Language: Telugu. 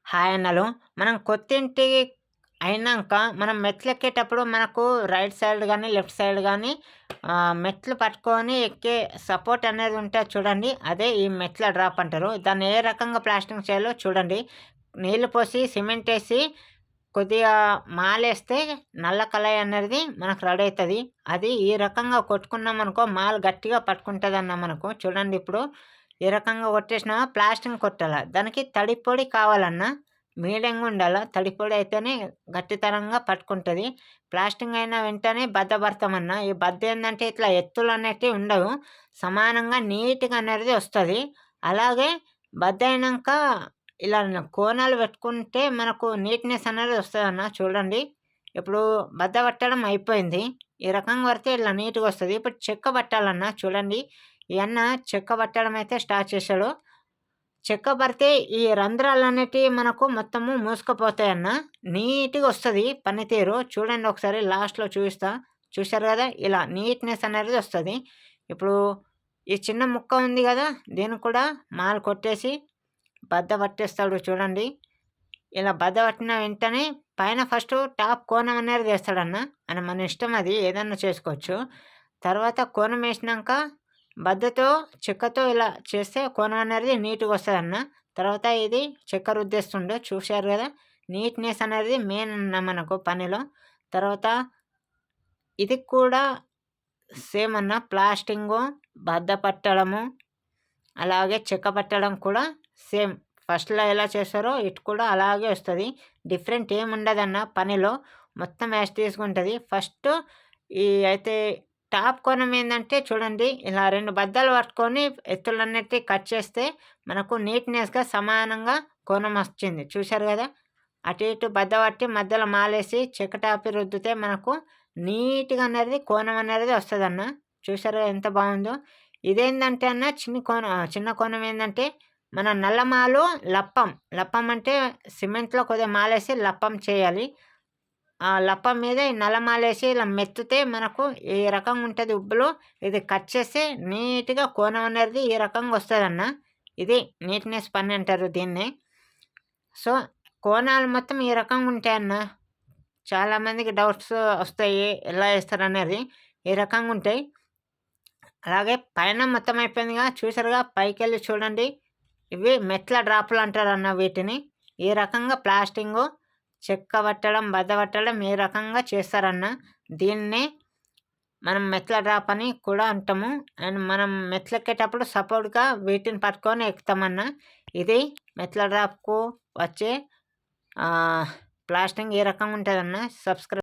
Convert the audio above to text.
హాయ్ అన్నలు. మనం కొత్తింటి అయినంక మనం మెట్లెక్కేటప్పుడు మనకు రైట్ సైడ్ గానీ, లెఫ్ట్ సైడ్ గానీ మెట్లు పట్టుకొని ఎక్కే సపోర్ట్ అనేది ఉంటది చూడండి. అదే ఈ మెట్ల డ్రాప్ అంటారు. దాన్ని ఏ రకంగా ప్లాస్టింగ్ చేయాలో చూడండి. నీళ్లు పోసి, సిమెంటేసి, కొద్దిగా మాలేస్తే నల్ల కలయి అనేది మనకు రెడీ అయితది. అది ఈ రకంగా కొట్టుకున్నామనుకో మాల్ గట్టిగా పట్టుకుంటదన్న మనకు. చూడండి ఇప్పుడు ఈ రకంగా కొట్టేసినామా ప్లాస్టింగ్ కొట్టాల. దానికి తడి పొడి కావాలన్నా మీడియంగా ఉండాల. తడి పొడి అయితేనే గట్టితనంగా పట్టుకుంటది. ప్లాస్టింగ్ అయిన వెంటనే బద్ద పడతామన్నా. ఈ బద్ద ఏందంటే ఇట్లా ఎత్తులనేటివి ఉండవు. సమానంగా నీట్‌గా అనేది వస్తది. అలాగే బద్ద అయినంక ఇలా కోణాలు పెట్టుకుంటే మనకు నీట్‌నెస్ అనేది వస్తదన్న చూడండి. ఇప్పుడు బద్ద పట్టడం అయిపోయింది. ఈ రకంగా పడితే ఇట్లా నీట్‌గా వస్తది. ఇప్పుడు చెక్క పట్టాలన్న చూడండి. ఈ అన్న చెక్క పట్టడం అయితే స్టార్ట్ చేశాడు. చెక్క పడితే ఈ రంధ్రాలనేటివి మనకు మొత్తము మూసుకుపోతాయన్న. నీట్‌గా వస్తది పనితీరు. చూడండి ఒకసారి లాస్ట్‌లో చూపిస్తా. చూశారు గదా! ఇలా నీట్‌నెస్ అనేది వస్తది. ఇప్పుడు ఈ చిన్న ముక్క ఉంది గదా! దీన్ని కూడా మాలు కొట్టేసి బద్ద పట్టేస్తాడు చూడండి. ఇలా బద్ద పట్టిన వెంటనే పైన ఫస్టు టాప్ కోణం అనేది వేస్తాడన్న. అని మన ఇష్టం అది ఏదన్నా చేసుకోవచ్చు. తర్వాత కోణం ఏసినంక బద్దతో, చెక్కతో ఇలా చేస్తే కోణం అనేది నీట్‌గా వస్తదన్న. తర్వాత ఇది చెక్క రుద్దేస్తుండు చూశారు గదా! నీట్‌నెస్ అనేది మెయిన్ అన్న మనకు పనిలో. తర్వాత ఇది కూడా సేమ్ అన్న ప్లాస్టింగు, బద్ద పట్టడము, అలాగే చెక్క పట్టడం కూడా సేమ్. ఫస్ట్‌లో ఎలా చేస్తారో ఇటు కూడా అలాగే వస్తది. డిఫరెంట్ ఏముండదన్న పనిలో. మొత్తం యాజ్ టీజ్‌గా ఉంటది. ఫస్టు ఈ అయితే టాప్ కోణం ఏందంటే చూడండి ఇలా 2 బద్దలు పట్టుకొని ఎత్తులన్నిటిని కట్ చేస్తే మనకు నీట్‌నెస్‌గా సమానంగా కోణం వచ్చింది. చూశారు గదా! అటు ఇటు బద్ద పట్టి మధ్యలో మాలేసి చెక్క టాపి రుద్దితే మనకు నీట్‌గా అనేది కోణం అనేది వస్తదన్న. చూశారుగా ఎంత బాగుందో! ఇదేందంటే అన్న చిన్న కోణం ఏందంటే మన నల్లమాలు లప్పం. లప్పం అంటే సిమెంట్‌లో కొద్దిగా మాలేసి లప్పం చేయాలి. ఆ లప్పం మీద ఈ నల్లమాలేసి ఇలా మెత్తితే మనకు ఈ రకంగా ఉంటది ఉబ్బులు. ఇది కట్ చేస్తే నీట్‌గా కోణం అనేది ఈ రకంగా వస్తదన్న. ఇది నీట్‌నెస్ పని అంటారు దీన్నే. సో, కోణాలు మొత్తం ఈ రకంగా ఉంటాయన్న. చాలామందికి డౌట్స్ వస్తాయి. ఎలా ఏస్తారనేది. ఈ రకంగా ఉంటాయి. అలాగే పైన మొత్తం అయిపోయిందిగా చూసారుగా పైకెళ్ళి చూడండి. ఇవి మెట్ల డ్రాపులు అంటారన్న వీటిని. ఈ రకంగా ప్లాస్టింగు, చెక్క పట్టడం, బద్ద పట్టడం ఈ రకంగా చేస్తారన్న. దీన్నే మనం మెట్ల డ్రాప్ అని కూడా అంటాము. అండ్ మనం మెట్లెక్కేటప్పుడు సపోర్ట్‌గా వీటిని పట్టుకొని ఎక్కుతామన్న. ఇది మెట్ల డ్రాప్‌కు వచ్చే ప్లాస్టింగ్ ఈ రకంగా ఉంటదన్న. సబ్స్క్రైబ్